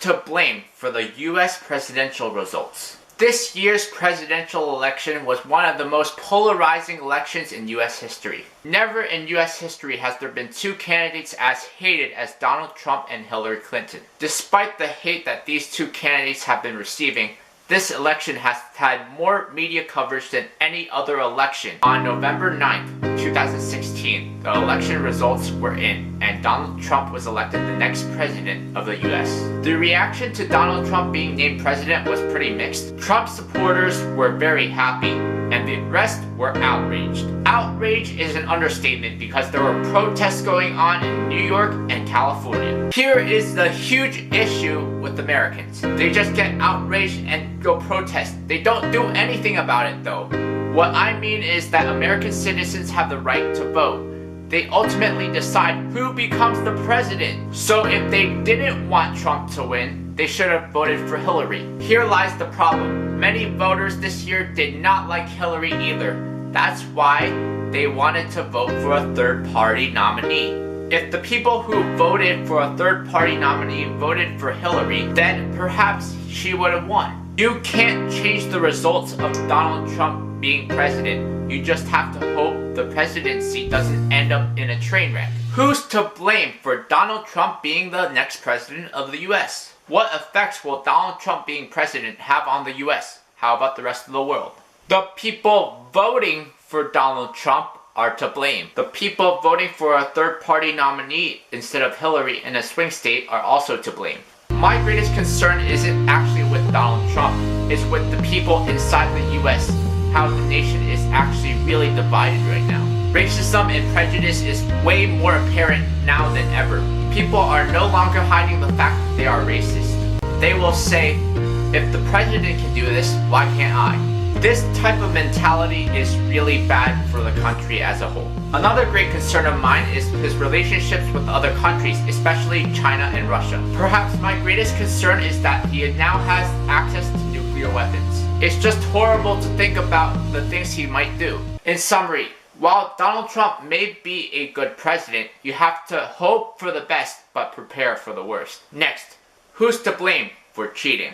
to blame for the US presidential results? This year's presidential election was one of the most polarizing elections in US history. Never in US history has there been two candidates as hated as Donald Trump and Hillary Clinton. Despite the hate that these two candidates have been receiving, this election has had more media coverage than any other election. On November 9th, 2016, the election results were in, and Donald Trump was elected the next president of the US. The reaction to Donald Trump being named president was pretty mixed. Trump supporters were very happy, and the rest were outraged. Outrage is an understatement because there were protests going on in New York and California. Here is the huge issue with Americans. They just get outraged and go protest. They don't do anything about it though. What I mean is that American citizens have the right to vote. They ultimately decide who becomes the president. So if they didn't want Trump to win, they should have voted for Hillary. Here lies the problem. Many voters this year did not like Hillary either. That's why they wanted to vote for a third-party nominee. If the people who voted for a third-party nominee voted for Hillary, then perhaps she would have won. You can't change the results of Donald Trump being president. You just have to hope the presidency doesn't end up in a train wreck. Who's to blame for Donald Trump being the next president of the US? What effects will Donald Trump being president have on the US? How about the rest of the world? The people voting for Donald Trump are to blame. The people voting for a third-party nominee instead of Hillary in a swing state are also to blame. My greatest concern isn't actually with Donald Trump, it's with the people inside the US, how the nation is actually really divided right now. Racism and prejudice is way more apparent now than ever. People are no longer hiding the fact that they are racist. They will say, if the president can do this, why can't I? This type of mentality is really bad for the country as a whole. Another great concern of mine is his relationships with other countries, especially China and Russia. Perhaps my greatest concern is that he now has access to nuclear weapons. It's just horrible to think about the things he might do. In summary, while Donald Trump may be a good president, you have to hope for the best but prepare for the worst. Next, who's to blame for cheating?